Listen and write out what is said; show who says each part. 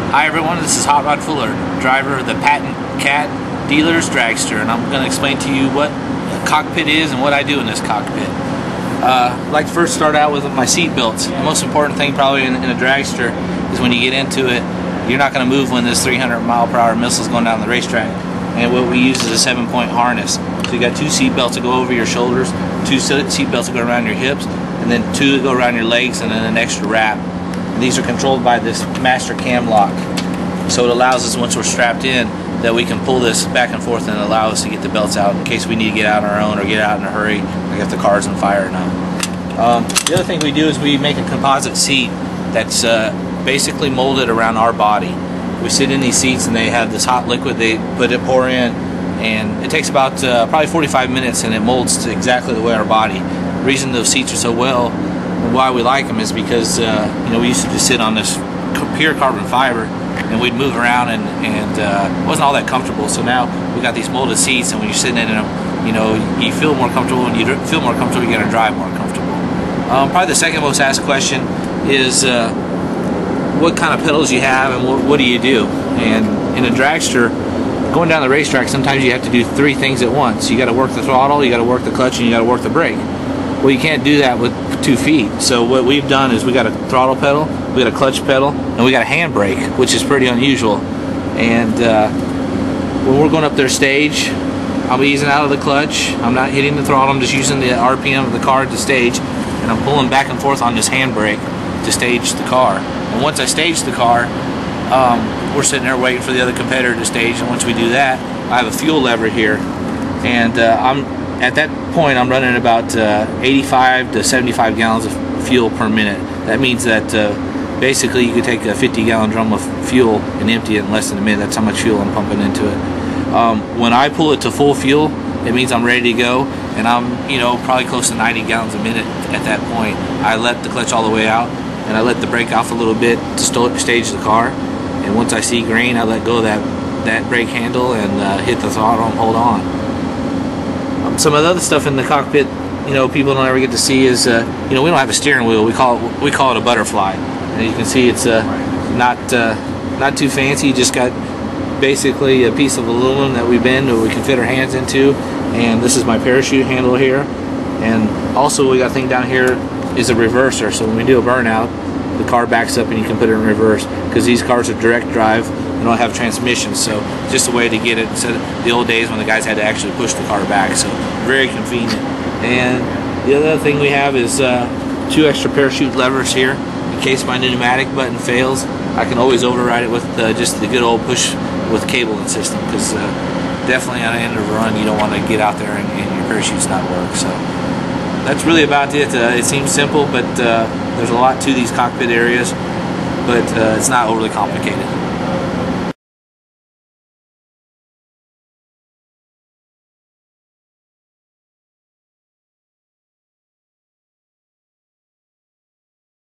Speaker 1: Hi everyone, this is Hot Rod Fuller, driver of the Patent Cat Dealers Dragster, and I'm going to explain to you what a cockpit is and what I do in this cockpit. I'd like to first start out with my seat belts. The most important thing probably in a dragster is when you get into it, you're not going to move when this 300-mile-per-hour missile is going down the racetrack. And what we use is a 7-point harness. So you got 2 seat belts that go over your shoulders, 2 seat belts that go around your hips, and then 2 that go around your legs, and then an extra wrap. And these are controlled by this master cam lock. So it allows us, once we're strapped in, that we can pull this back and forth and allow us to get the belts out in case we need to get out on our own or get out in a hurry, like if the car's on fire or not. The other thing we do is we make a composite seat that's basically molded around our body. We sit in these seats and they have this hot liquid they pour in, and it takes about probably 45 minutes, and it molds to exactly the way our body. The reason those seats are so well and why we like them is because we used to just sit on this pure carbon fiber and we'd move around and it wasn't all that comfortable. So now we got these molded seats, and when you're sitting in them, you feel more comfortable, and you feel more comfortable, you're going to drive more comfortable. Probably the second most asked question is what kind of pedals you have and what do you do. And in a dragster, going down the racetrack, sometimes you have to do 3 things at once. You got to work the throttle, you got to work the clutch, and you got to work the brake. Well, you can't do that with 2 feet. So what we've done is we got a throttle pedal, we got a clutch pedal, and we got a handbrake, which is pretty unusual. And when we're going up their stage, I'll be easing out of the clutch. I'm not hitting the throttle, I'm just using the RPM of the car at the stage, and I'm pulling back and forth on this handbrake to stage the car. And once I stage the car, we're sitting there waiting for the other competitor to stage, and once we do that, I have a fuel lever here, and at that point I'm running about 85 to 75 gallons of fuel per minute. That means that basically you could take a 50-gallon drum of fuel and empty it in less than a minute. That's how much fuel I'm pumping into it. When I pull it to full fuel, it means I'm ready to go, and I'm probably close to 90 gallons a minute at that point. I let the clutch all the way out, and I let the brake off a little bit to stage the car, and once I see green, I let go of that brake handle and hit the throttle and hold on. Some of the other stuff in the cockpit, people don't ever get to see is, we don't have a steering wheel. We call it a butterfly, and you can see it's not too fancy. You just got basically a piece of aluminum that we bend or we can fit our hands into, and this is my parachute handle here. And also we got a thing down here is a reverser, so when we do a burnout, the car backs up and you can put it in reverse, because these cars are direct drive, they don't have transmissions, so just a way to get it instead of the old days when the guys had to actually push the car back. So very convenient. And the other thing we have is 2 extra parachute levers here in case my pneumatic button fails. I can always override it with just the good old push with cabling system, because definitely on the end of a run you don't want to get out there and your parachutes not work. So that's really about it. It seems simple, but there's a lot to these cockpit areas, but it's not overly complicated.